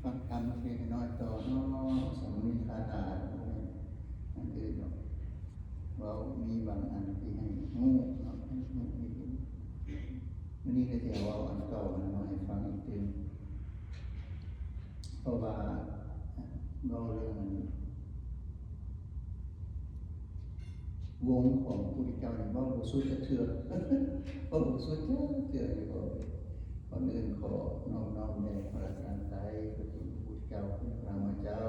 ฟังธรรมเพียงน้อยต่อน้อสมนิคาถาอันอื่นเรามีบางอันที่ให้งูเนาะให้งูให้เห็นวันนี้ก็จะเอาอันเก่ามาให้ฟังอีกทีเพราะว่าเราเรื่องวงของผู้ที่เจ้าเนี่ยว่าบุสุดจะเถื่อนว่าบุสุดจะเถื่อนอยู่คนอื่นขอน้อมในพระการไตรพระคุณผู้เจ้าพระรามาเจ้า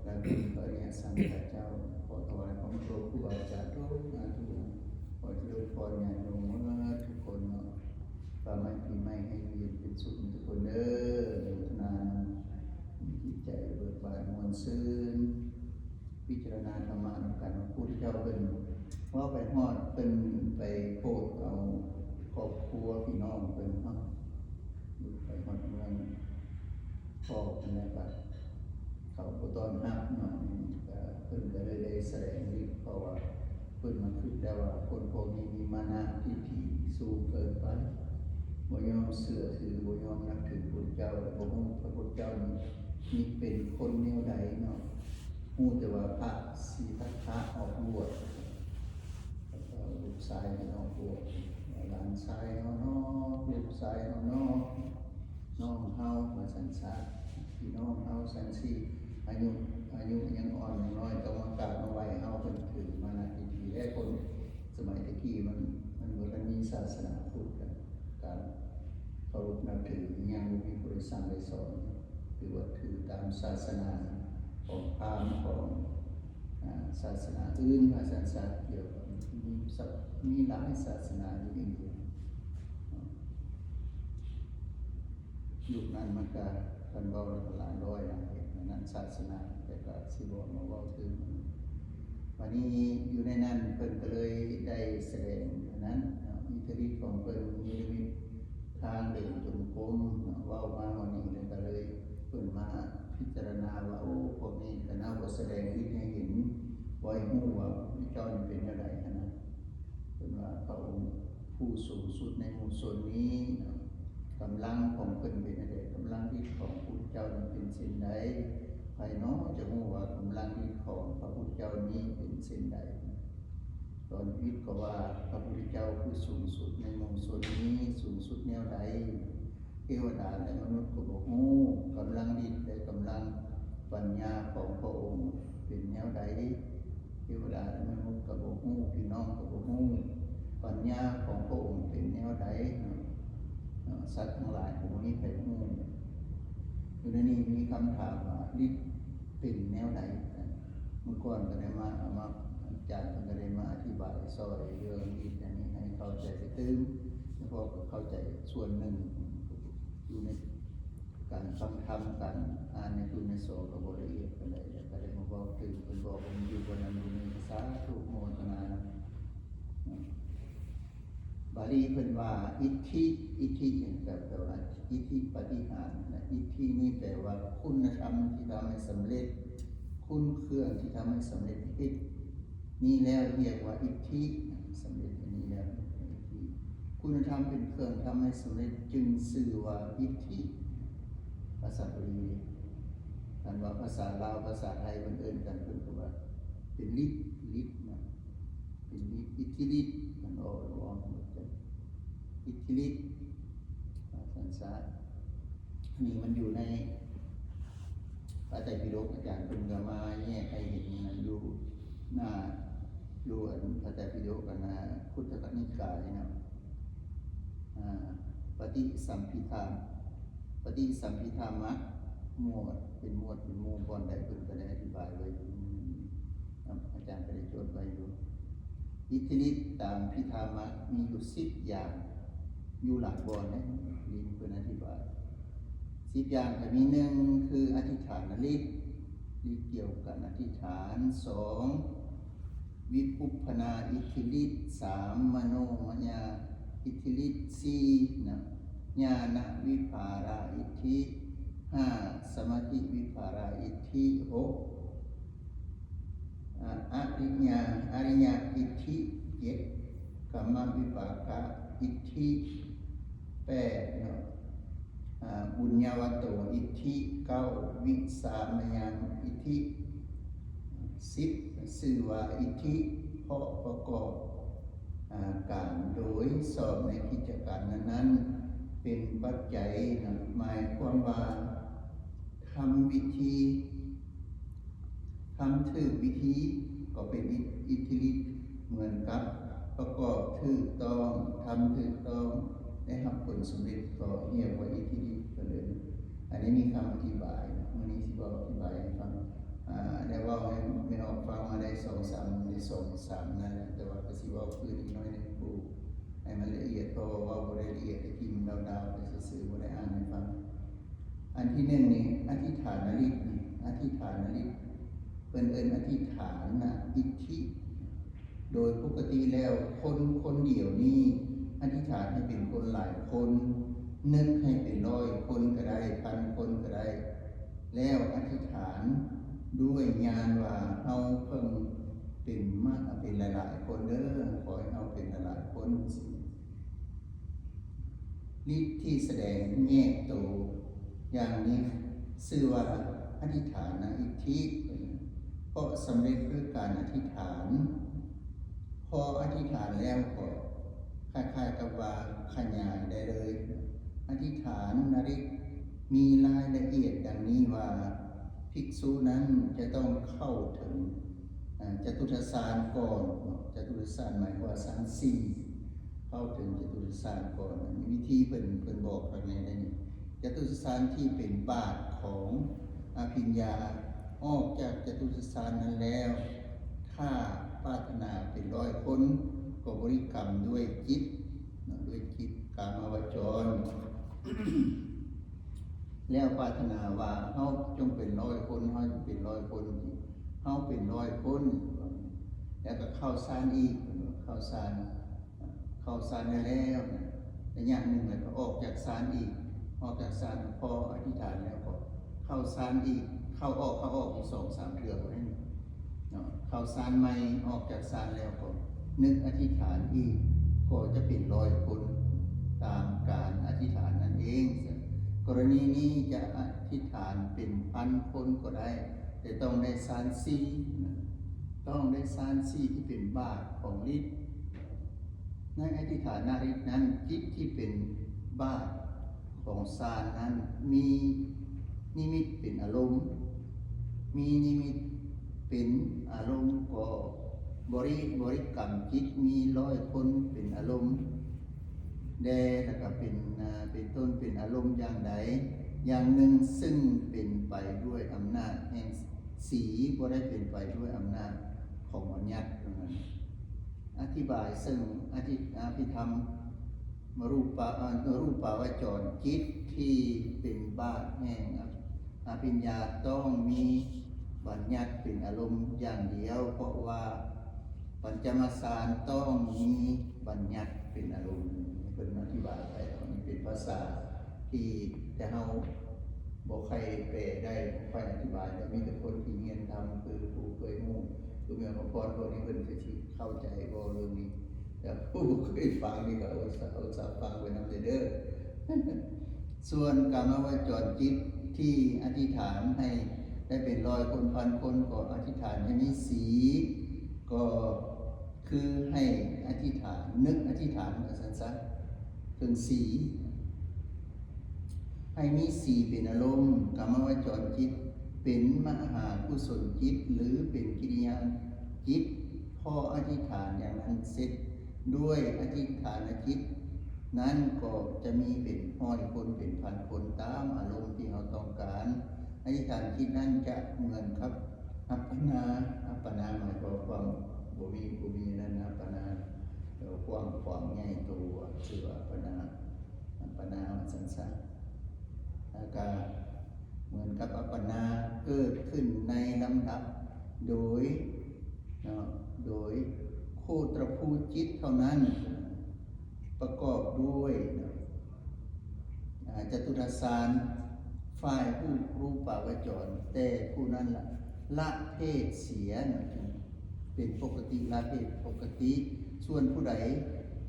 และคุณพระเนี่ยสังฆเจ้าขอถวายของโปรดผู้บาอาจารย์ทุกนาทุกขอเจริญพรญาติโยมเมื่อทุกคนเนาะฝ่าไม้ปีใหม่ให้เรียนเป็นสุขทุกคนเด้อพัฒนาจิตใจเบิกบานมวลซื่นพิจารณาธรรมะนำกันผู้ที่เจ้าเป็นว่าไปฮอดเป็นไปโพดเอาครอบครัวพี่น้องเป็นเนาะไปฮอดเมืองพ่อเป็นแล้วก็เขาก็ต้อนรับเนาะเพิ่นก็เลยได้แสดงฤทธิ์เพราะว่าเพิ่นมันคิดได้ว่าคนพวกนี้มีมานะที่ถี่สูงเกินไปบ่ยอมเชื่อถือบ่ยอมนับถือพระเจ้าและบ่ฮู้พระพุทธเจ้านี่เป็นคนแนวใดเนาะฮู้แต่ว่าพระศรีทัตถะออกบวชลูกชายออกบวชหลานชายเนาะลูกชายเนาะน้องเฮามาสันสาพี่น้องเฮาสันสีอายุยังอ่อนน้อยต้องมากราบมาไหว้เฮาเพิ่นถือมานาทีแรกคนสมัยตะกี้มันบ่ทันมีศาสนาพุทธการเคารพนับถือยังบ่มีผู้ใดสั่งได้สอนคือว่าถือตามศาสนาของพราหมณ์ของศาสนาอื่นศาสนาเกี่ยวกับมีหลายศาสนาอยู่อินเดียยุคนั้นมันก็กันเว้าหลายร้อยหลายนั้นศาสนาแต่ก็สิบ่มาเว้าถึงวันนี้อยู่ในนั้นเพิ่นก็เลยได้แสดงนั้นอิทธิฤทธิ์ของเพิ่นมีฤทธิ์ทางเดินจงกรมเว้ามาวันนี้เลยก็เลยเพิ่นมาพิจารณาว่าโอ้พวกนี้ก็น่าบ่แสดงฤทธิ์ให้เห็นบ่ให้ฮู้ว่าเจ้านี่เป็นจังได๋นะเพิ่นว่าพระองค์ผู้สูงสุดในหมู่ชนนี้กำลังของเพิ่นเป็นจังได๋กำลังฤทธิ์ของพระพุทธเจ้านั้นเป็นเช่นใดไผเนาะจะฮู้ว่ากำลังฤทธิ์ของพระพุทธเจ้านี้เป็นเช่นใดตอนวิทย์ก็ว่าพระพุทธเจ้าคือสูงสุดในหมู่ชนนี้สูงสุดแนวใดเทวดาและมนุษย์ก็บ่ฮู้กำลังฤทธิ์และกำลังปัญญาของพระองค์เป็นแนวใดเทวดาและมนุษย์ก็บ่ฮู้พี่น้องก็บ่ฮู้ปัญญาของพระองค์เป็นแนวใดสัตว์ทั้งหลายก็บ่มีใครฮู้อยู่ในนี้มีคำถามว่าฤทธิ์เป็นแนวใดเมื่อก่อนก็ได้มาอาจารย์ก็ได้มาอธิบายซอยเรื่องฤทธิ์อันนี้ให้เข้าใจไปตึงแล้วพอเข้าใจส่วนหนึ่งอยู่ในการฟังธรรมการอ่านในตุนในโสก็บ่ละเอียดปานใดก็ได้มาบอกถึงเพิ่นบอกผมอยู่บนนั้นอยู่ในสาธุโมทนาบาลีเพิ่นว่าอิทธิแปลว่าอิทธิปฏิหารนะอิทธินี่แปลว่าคุณธรรมที่ทำให้สำเร็จคุณเครื่องที่ทำให้สำเร็จอิทธินี่แล้วเรียกว่าอิทธิสำเร็จอันนี้แล้วอิทธิคุณธรรมเป็นเครื่องทำให้สำเร็จจึงชื่อว่าอิทธิภาษาบาลีกันว่าภาษาลาวภาษาไทยเอิ้นกันเพิ่นก็ว่าเป็นฤทธิ์นะเป็นฤทธิ์อิทธิฤทธิ์มันออกอิทธิฤทธิ์สันสานี่มันอยู่ในพระไตรปิฎกอาจารย์เพิ่นก็มาแยกให้เห็นนะอยู่หน้าอยู่อันพระไตรปิฎกกันนะพุทธนิกายนะปฏิสัมภิทามะหมวดเป็นหมวดเป็นหมู่ก่อนใดเพิ่นก็ได้อธิบายไว้อยู่อาจารย์ก็ได้จดไว้อยู่อิทธิฤทธิ์ตามพิธามะมีอยู่10อย่างอยู่หลักบอนนะลิ้นเพิ่นอธิบาย10อย่างก็มี1คืออธิษฐานฤทธิ์เกี่ยวกับอธิษฐาน2วิปุปพนาอิทธิฤทธิ์3มโนมยาอิทธิฤทธิ์4นะญาณวิภาราอิทธิ5สมาธิวิภาราอิทธิ6อริยอิทธิ7กรรมวิปากะอิทธิ8เนาะ บุญญาวโตอิทธิเก้าวิสามยานอิทธิ10ชื่อว่าอิทธิเพราะประกอบการโดยสอบในกิจการนั้นๆเป็นปัจจัยหมายความว่าทำวิธีทำถูกวิธีก็เป็นอิทธิฤทธิ์เหมือนกับประกอบถูกต้องทำถูกต้องได้รับผลสำเร็จก็เรียกว่าอิทธิฤทธิ์ก็เลยอันนี้มีคำอธิบายวันนี้สิบอกอธิบายให้ฟังได้ว่าให้ไม่ออกฟังมาได้2-3นั่นแหละแต่ว่าก็สิว่าคืนอีกน้อยนึงผู้ให้มันละเอียดเพราะว่าบ่ได้ละเอียดตะกี้มันดาวๆไปซื่อๆบ่ได้อ่านให้ฟังอันที่1นี่อธิษฐานฤทธิ์อธิษฐานฤทธิ์เพิ่นเอิ้นอธิษฐานอิทธิโดยปกติแล้วคนเดียวนี้อธิษฐานให้เป็นคนหลายคนนึกให้เป็น100คนก็ได้1,000คนก็ได้แล้วอธิษฐานด้วยญาณว่าเฮาเพิ่งเป็นมากเป็นหลายๆคนเด้อขอให้เฮาเป็นหลายๆคนสิฤทธิ์ที่แสดงแยกตัวอย่างนี้ชื่อว่าอธิษฐานอิทธิเพราะสำเร็จด้วยการอธิษฐานพออธิษฐานแล้วก็คล้ายๆกับว่าขยายได้เลยอธิษฐานนฤทธิ์มีรายละเอียดดังนี้ว่าภิกษุนั้นจะต้องเข้าถึงจตุตสารก่อนจตุตสารหมายว่าสาร4เข้าถึงจตุตสารก่อนมีวิธีเพิ่นบอกภายในนั้นนี่จตุตสารที่เป็นบาทของอภิญญาออกจากจตุตสารนั้นแล้วถ้าปรารถนาเป็น100คนก็บริกรรมด้วยจิตกามวจร แล้วปรารถนาว่าเฮาจงเป็น100คนเฮาจงเป็น100คนเฮาเป็น100คนแล้วก็เข้าฌานอีกเข้าฌานได้แล้วระยะหนึ่งแล้วก็ออกจากฌานอีกออกจากฌานพออธิษฐานแล้วก็เข้าฌานอีกเข้าออกอีก2-3เทื่อบ่ได้เนาะเข้าฌานใหม่ออกจากฌานแล้วก็นึกอธิษฐานอีกก็จะเป็น100คนตามการอธิษฐานนั่นเองกรณีนี้จะอธิษฐานเป็น1,000คนก็ได้แต่ต้องได้ฌาน4ต้องได้ฌาน4ที่เป็นบาทของฤทธิ์ในอธิษฐานฤทธิ์นั้นจิตที่เป็นบาทของฌานนั้นมีนิมิตเป็นอารมณ์มีนิมิตเป็นอารมณ์ก็บริกรรมจิตมี100คนเป็นอารมณ์แล้วก็เป็นต้นเป็นอารมณ์อย่างใดอย่างหนึ่งซึ่งเป็นไปด้วยอำนาจแห่งสีบ่ได้เป็นไปด้วยอำนาจของบัญญัตินั้นอธิบายซึ่งอภิธรรมรูปาวจรจิตที่เป็นบาทแห่งอภิญญาต้องมีบัญญัติเป็นอารมณ์อย่างเดียวเพราะว่าปัญจมสารต้องมีบัญญัติเป็นอารมณ์เป็นอธิบายไปนี่เป็นภาษาที่แต่เฮาบ่ใครแปลได้บ่ค่อยอธิบายได้มีแต่คนที่เรียนทำคือผู้เคยรู้คือแม่พรพวกนี้เพิ่นก็สิเข้าใจบ่เรื่องนี้แต่ผู้เคยฟังนี่ก็เอาฟังไว้นำเด้อ ส่วนกามวจรจิตที่อธิษฐานให้ได้เป็น100คน1,000คนก็อธิษฐานให้มีสีก็คือให้อธิษฐานนึกอธิษฐานกับสั้นๆถึงสีให้มีสีเป็นอารมณ์กามวจรจิตเป็นมหากุศลจิตหรือเป็นกิริยาจิตพออธิษฐานอย่างนั้นเสร็จด้วยอธิษฐานจิตนั้นก็จะมีเป็น100คนเป็น1,000คนตามอารมณ์ที่เราต้องการอธิษฐานจิตนั้นจะเหมือนครับอัปปนาหมายความบ่มีนั่นอัปปนาความใหญ่ตัวชื่ออัปปนาสั้นๆแล้วก็เหมือนกับอัปปนาเกิดขึ้นในลำดับโดยโคตรภูจิตเท่านั้นประกอบด้วยจตุตสารฝ่ายผู้รูปาวจรแต่ผู้นั้นละเพศเสียเป็นปกติละเพศปกติส่วนผู้ใด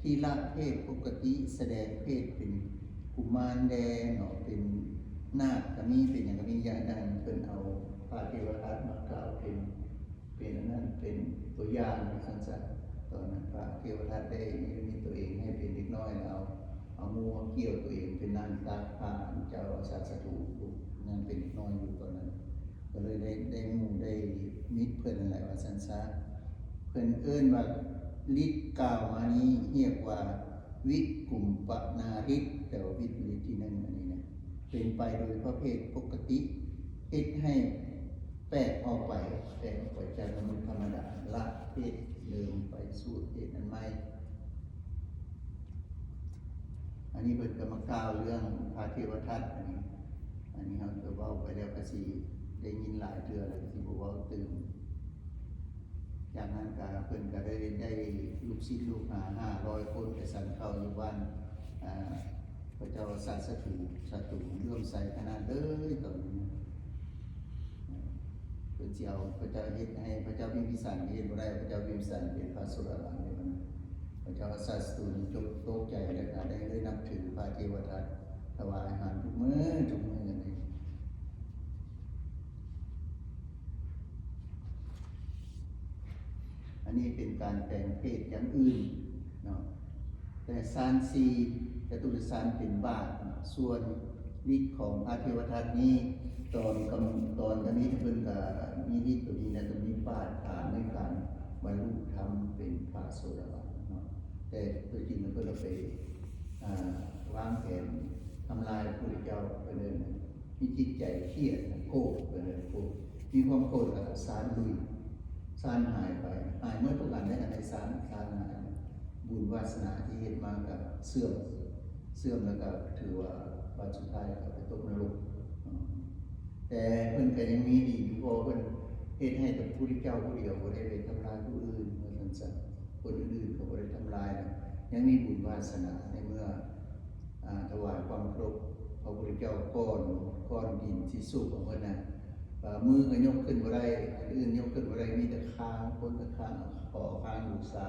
ที่ละเพศปกติแสดงเพศเป็นกุมารแดงเป็น นาคก็มีเป็นอย่างก็มีอย่างนั้นเพิ่นเอาพระเทวทัตมากล่าวเป็นอันนั้นเป็นตัวอย่างสั้นๆตอนนั้นพระเทวทัตได้มีตัวเองให้เป็นเด็กน้อยแล้วเอามือมาเกี่ยวตัวเองเป็นนางตากผ้าเจ้าอาสาสถูนั่นเป็นเด็กน้อยอยู่ตอนนั้นก็เลยได้หมู่ได้มิตรเพิ่นอะไรว่าสั้นซะเพิ่นเอิ้นว่าฤทธิ์กล่าวมานี้เรียกว่าวิกุมปนาฤทธิ์แต่ว่าวิทย์ฤทธิ์ที่นั่นอันนี้นะเป็นไปโดยประเภทปกติเฮ็ดให้แปลกออกไปจากมนุษย์ธรรมดาละเพศเดิมไปสู่เพศนั้นใหม่อันนี้เพิ่นก็มากล่าวเรื่องพระเทวทัตอันนี้เราจะเว้าไปแล้วก็สิได้ยินหลายเทื่อแล้วก็สิบ่เว้าตื่นจากนั้นก็เพิ่นก็ได้ลูกศิษย์ลูกหา500คนไปสั่งเข้าอยู่บ้านพระเจ้าสัตสถูเลื่อมใสขนาดเลยตอนนี้เพิ่นสิเอาพระเจ้าเฮ็ดให้พระเจ้าพิมพิสารเฮ็ดบ่ได้พระเจ้าพิมพิสารเป็นพระสุรบาลเลยมันพระเจ้าสัตสถูจบตกใจแล้วก็ได้นับถือพระเทวทัตถวายอาหารทุกมื้อเลยอันนี้เป็นการแปลงเพศอย่างอื่นเนาะแต่ซานซีจตุรสานเป็นบาทส่วนฤทธิ์ของพระเทวทัตนี้ตอนนี้เพิ่นก็มีฤทธิ์ตัวนี้นะตรงนี้ปาดฐานในการบรรลุธรรมเป็นพระโสดาบันเนาะแต่ตัวจริงเพิ่นไปวางแผนทำลายพระพุทธเจ้าไปเลยมีจิตใจเครียดโกรธไปเลยโกรธมีความโกรธแล้วสารลุยสารหายไปเมื่อทุกอันได้กันในสารหายบุญวาสนาที่เห็นมากับเสื่อมแล้วก็ถือว่าวันสุดท้ายก็ไปตกนรกแต่เพิ่นก็ยังมีดีอยู่เพราะเพิ่นเฮ็ดให้แต่ผู้ที่เจ้าผู้เดียวบ่ได้ไปทำลายผู้อื่นว่าซั่นๆคนอื่นๆก็บ่ได้ทำลายนะยังมีบุญวาสนาในเมื่อถวายความเคารพพระพุทธเจ้าก้อนดินที่สูงของเพิ่นน่ะมือก็ยกขึ้นบ่ได้อื่นยกขึ้นบ่ได้มีแต่คางคนแต่คางขอคางบูชา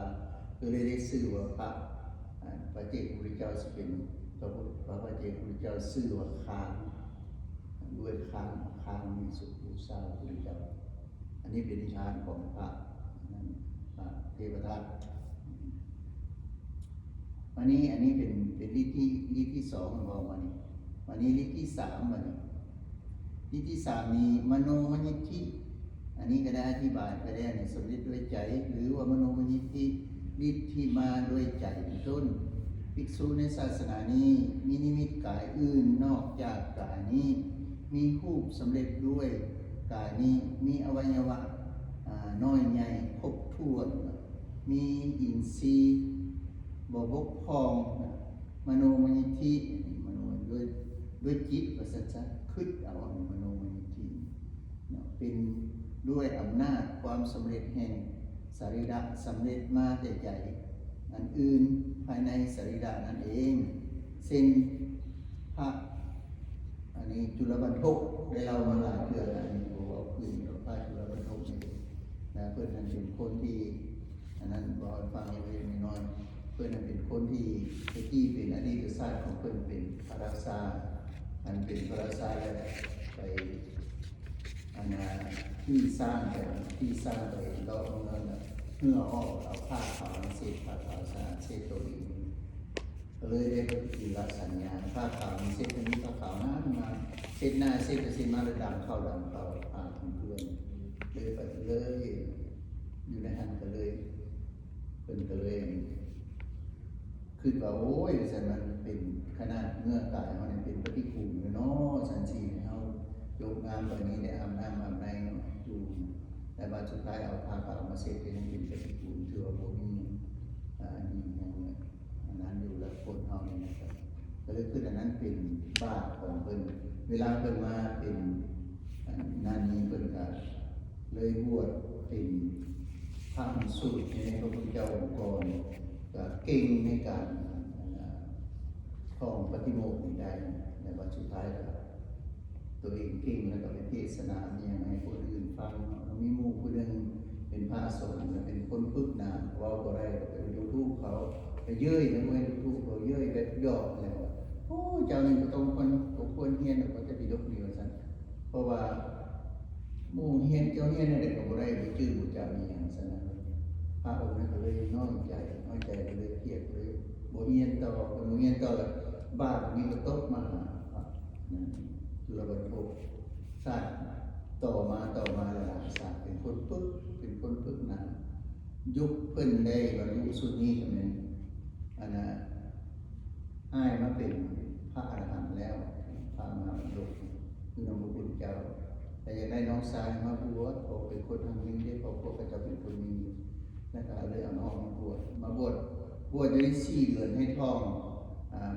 ก็เลยได้ชื่อว่าพระเจ้าพุทธเจ้าสิเป็นพระเจ้าพุทธเจ้าชื่อว่าคางด้วยคางมีสุบูชาพระพุทธเจ้าอันนี้เป็นนิทานของพระเทวทัตอันนี้เป็นฤทธิ์ที่2ของเราวันนี้ฤทธิ์ที่3ฤทธิ์ที่3นี้มโนมยิทธิอันนี้ก็ได้อธิบายไปแล้วในสำเร็จด้วยใจหรือว่ามโนมยิทธิฤทธิ์ที่มาด้วยใจเป็นต้นภิกษุในศาสนานี้มีนิมิตกายอื่นนอกจากกายนี้มีรูปสำเร็จด้วยกายนี้มีอวัยวะน้อยใหญ่ครบถ้วนมีอินทรีย์บ่บกพร่องมโนมยิทธิมโนด้วยจิตว่าสัจๆคิดเอามโนมยิทธิเป็นด้วยอำนาจความสำเร็จแห่งสรีระสำเร็จมาแต่ใจอันอื่นภายในสรีระนั่นเองเส้นพระอันนี้จุลบรรทกได้เล่ามาหลายเดือนอันนี้บอกว่าขึ้นกับพระจุลบรรทกนี่นะเพื่อนนั้นเป็นคนที่อันนั้นบอกฟังเล็กน้อยเพื่อนนั้นเป็นคนที่เป็นอดีตชาติของเพื่อนเป็นพระราชาอันเป็นพระราชาแล้วไปที่สร้างไปเราเอาเงินเพื่อออกเอาผ้าขาวเศษผ้าขาวสะอาดเศษตัวเองก็เลยได้ก็คือรับสัญญาผ้าขาวเศษตัวนี้ผ้าขาวมาเศษหน้าเศษไปเศษมาเลยดำเข้าผ้าของเพื่อนเลยไปเลยอยู่ในหันก็เลยเป็นก็เลยคือว่าโอ้ยสันมันเป็นขนาดเงื่อกายมันเป็นปฏิกูลเลยเนาะสันสีเขาโยกงามแบบนี้ได้อาบน้ำอาบในอยู่แต่บางสุดท้ายเอาผ้าขาวมาเสร็จก็ยังเป็นปฏิกูลถือว่าบ่มีดีอย่างเงี้ยอันนั้นอยู่แล้วคนเฮาเนี่ยนะครับก็เลยคืออันนั้นเป็นบาปของเพิ่นเวลาเพิ่นมาเป็นนานนี้เพิ่นก็เลยบวชเป็นพระสูตรในพระพุทธเจ้าองค์กรก็เก่งในการท่องปฏิโมกข์ได้ในวันสุดท้ายก็ตัวเองเก่งแล้วก็ไปเทศนาเนี่ยให้คนอื่นฟังมีหมู่ผู้หนึ่งเป็นพระสงฆ์เป็นคนพึกหนาว่าบ่ได้ไปดูทูกเขาไปเย้ยนะเว้ยดูทูกเขาเย้ยแบบหยอกแล้วโอ้เจ้านี่ก็ต้องควรเฮียนก็จะไปดู สนะพระองค์นั้นก็เลยน้อยใจก็เลยเครียดเลยบ่เฮียนต่อบ่เฮียนต่อแล้วบาปนี้ก็ตกมาหาพระนั่นจุลบรรทกสร้างต่อมาหลายๆศาสตร์เป็นคนฝึกนั้นยุคเพิ่นได้บรรลุสุนีก็แม่นอันน่ะอ้ายมาเป็นพระอรหันต์แล้วพระมหาบุรุษคือพระพุทธเจ้าแต่อยากได้น้องชายมาบวชเขาเป็นคนทางนี้ได้เพราะพวกเขาจะเป็นคนนี้แล้วก็เลยเอาน้องมาบวชอยู่ได้4 เดือนให้ท่อง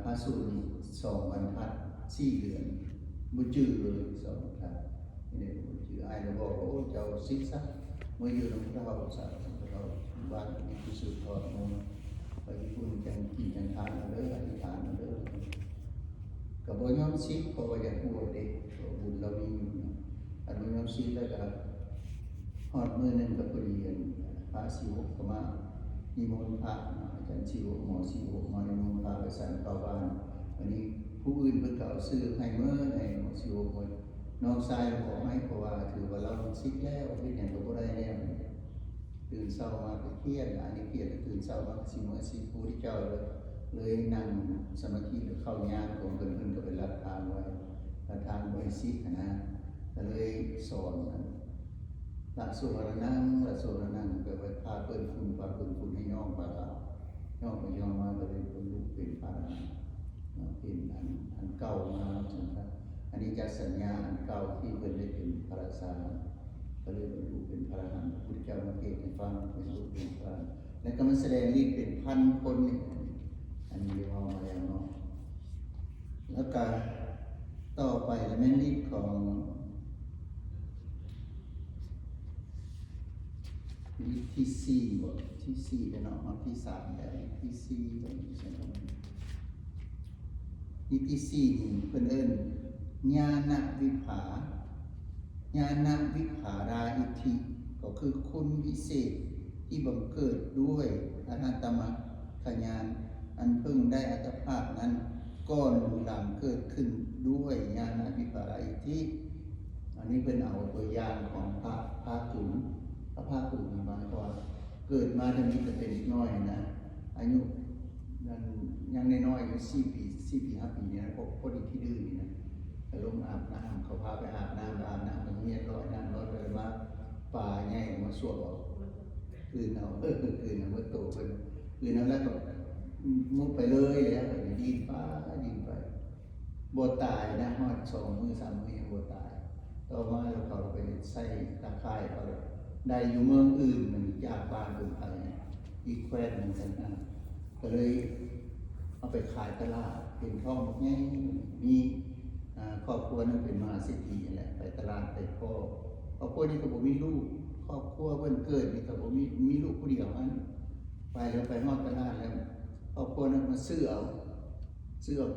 พระสูตร2 บรรทัด4 เดือนบ่จื้อเลย2 บรรทัดนี่บ่จื้ออ้ายก็บอกโอ้เจ้าศิษย์ซะเมื่ออยู่นำเราซะเราบ้านมีผู้สืบทอดมาไปญี่ปุ่นจังกินจังทานเอาเด้ออธิษฐานเอาเด้อก็บ่ยอมศิษย์เพราะว่าอยากบวชเด้บุญเรามีอยู่นะอันบ่ยอมศิษย์แล้วก็ฮอดมื้อนึงก็พอดีพระศิวกก็มานิมนต์พระอาจารย์ศิวกหมอศิวกมานิมนต์พระไปสั่งเข้าบ้านวันนี้ผู้อื่นเพิ่นก็เอาซื้อให้เมื่อให้หมอศิวกน้องชายบอกให้เพราะว่าถือว่าเราศิษย์แล้วเฮ็ดหยังก็บ่ได้แล้วตื่นเช้ามาก็เครียดอันนี้เครียดตื่นเช้ามาสิมื้อสิพุทธเจ้าเลยนั่งสมาธิเข้ายามของเพิ่นก็ไปรับทานไว้รับทานไว้ศิษย์นะก็เลยสอนละโสรนังก็ไปพาเพิ่นคุณให้ย่อมมาย่อมมาก็เลยบรรลุเป็นพระอรหันต์เป็นอันเก่ามาจังครับอันนี้จะสัญญาอันเก่าที่เพิ่นได้เป็นพระราชาก็เลยบรรลุเป็นพระอรหันต์พระพุทธเจ้ามาเทศน์ให้ฟังบรรลุเป็นพระแล้วก็มันแสดงฤทธิ์เป็นพันคนนี่อันนี้เรียกว่ามาแล้วเนาะแล้วก็ต่อไปแล้วแม่นฤทธิ์ของที่4บ่ที่4แล้วเนาะที่3แล้วที่4บ่ใช่ไหมที่4นี่เพิ่นเอิ้นญาณวิภาราอิทธิก็คือคุณวิเศษที่บังเกิดด้วยอนัตตมรรคญาณอันเพิ่งได้อัตภาพนั้นก่อนหลังเกิดขึ้นด้วยญาณวิภาราอิทธิอันนี้เป็นเอาตัวอย่างของพระภาคจุนพระภาคจุนมาก่อนเกิดมาทางนี้จะเป็นน้อยนะอายุนั้นยังน้อยๆอยู่4 ปี5 ปีเนี่ยพอดีที่ดื้อนี่นะไปลงอาบน้ำเขาพาไปอาบน้ำมันเงียบร้อยน้ำร้อยไปมาป่าใหญ่มาสวดออกคืนเอาเมื่อโตไปคืนเอาแล้วก็มุดไปเลยแล้วไปดินไปบัวตายนะฮอด2 มื้อ 3 มื้อบัวตายต่อมาเราไปใส่ตะไคร้เขาได้อยู่เมืองอื่นมันยากบ้านอื่นไปอีกแคว้นนึงกันนะก็เลยเอาไปขายตลาดเป็นท่องง่ายมีครอบครัวนึงเป็นมหาเศรษฐีนั่นแหละไปตลาดไปพ่อครอบครัวนี้ก็บ่มีลูกครอบครัวเพิ่นเกิดนี่ก็บ่มีลูกผู้เดียวอันไปแล้วไปฮอดตลาดแล้วครอบครัวนั้นมาซื้อเอา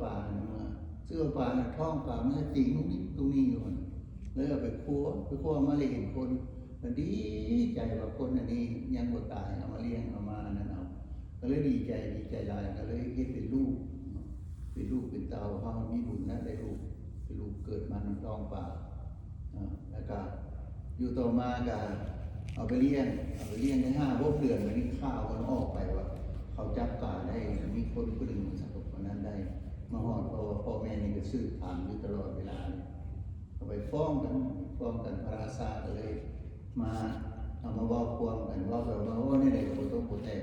ปลามาซื้อเอาปลาท้องปลามันติ่งตรงนี้อยู่เลยเอาไปคั่วมาเลี้ยงคนมันดีใจว่าคนอันนี้ยังบ่ตายเอามาเลี้ยงเอามานั่นเอาก็เลยดีใจหลายก็เลยเฮ็ดเป็นลูกเป็นเตาเฮามีบุญนะได้ลูกเป็นลูกเกิดมาในท้องปลาแล้วก็อยู่ต่อมาก็เอาไปเลี้ยงได้5-6 เดือนมันนี่ข้าวมันออกไปว่าเขาจับปลาได้มีคนผู้หนึ่งสักคนนั้นได้มาฮอดพ่อแม่นี่ก็สืบถามอยู่ตลอดเวลาเอาไปฟ้องกันพระราชาก็เลยมาเอามาเว้าความกันว่าแบบว่าโอ้นี่ได้ก็บ่ต้องบ่แต่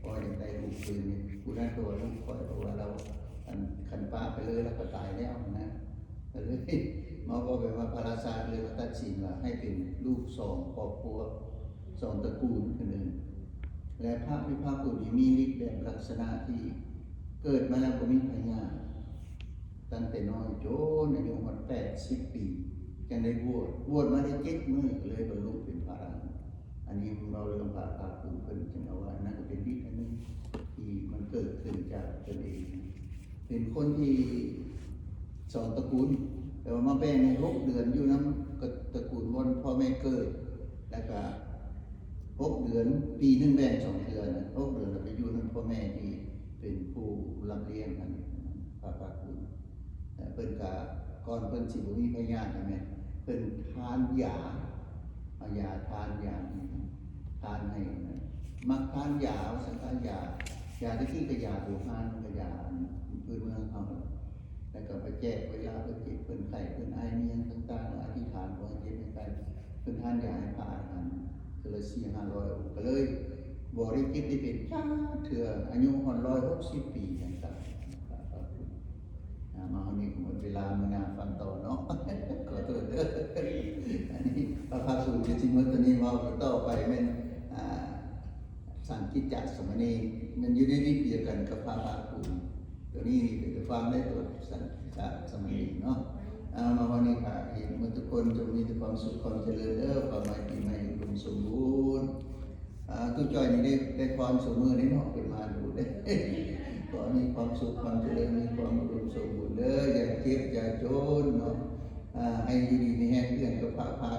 พออย่างได้ลูกคืนนี่ผู้นั้นตัวลูกคอยเพราะว่าเราคันป้าไปเลยแล้วก็ตายแล้วนะก็เลยมาบอกแบบว่าพระราชาเลยมาตัดสินว่าให้เป็นลูก2 ครอบครัว2 ตระกูลคือหนึ่งและพระวิภาคบุตรมีฤทธิ์แบบลักษณะที่เกิดมาแล้วก็มีพญาตั้งแต่น้อยจนอายุ80 ปีจังได้บวชมาได้7 มื้อเลยบรรลุเป็นพระอรหันต์อันนี้เราเรื่องพระภาคบุตรเพิ่นจึงเอาว่านั่นก็เป็นฤทธิ์อันนึงที่มันเกิดขึ้นจากตนเองเป็นคนที่2 ตระกูลแต่ว่ามาแบ่งใน6 เดือนอยู่นำตระกูลวนพ่อแม่เกิดแล้วก็6 เดือนปีนึงแบ่ง2 เดือน6 เดือนแล้วไปอยู่นำพ่อแม่ที่เป็นผู้รับเลี้ยงกันพระภาคบุตรเพิ่นก็ก่อนเพิ่นสิบ่มีพยานใช่มั้ยเพิ่นทานยาเอายาทาน ทานให้นะมักทานยาสังขารยาที่ที่ก็ยาบูฮานมันก็ยาพื้นเมืองเขาแล้วก็ไปแจกเวลาเพิ่นเจ็บเพิ่นไข้เพิ่นไอมีหยังต่างๆอธิษฐานบ่ให้เจ็บให้ไข้เพิ่นทานยาให้ผ่าอาหารคือละ400-500ก็เลยบ่ได้เจ็บได้เป็นจ้าเถื่ออายุฮอด160 ปีจังซั่นมาวันนี้หมดเวลามานาฟังต่อเนาะ ขอโทษเด้ออันนี้พระภาคสูตรจริงๆว่าตัวนี้มาต่อไปเป็นสังกิจจสมณีมันอยู่ในนี้เดียวกันกับพระภาคสูตรตัวนี้เป็นฟังได้ตัวสังกิจจสมณีเนาะมาวันนี้ค่ะเห็นมันทุกคนจะมีแต่ความสุขความเจริญเด้อความหมายปีใหม่อุดมสมบูรณ์ทุกจอยนี่ได้ความสมมือได้เนาะเป็นมาดูได้ ขอมีความสุขความเจริญมีความอุดมสมบูรณ์เด้ออย่าเจ็บอย่าจนเนาะให้อยู่ดีมีแห้งเพื่อนกับพระพา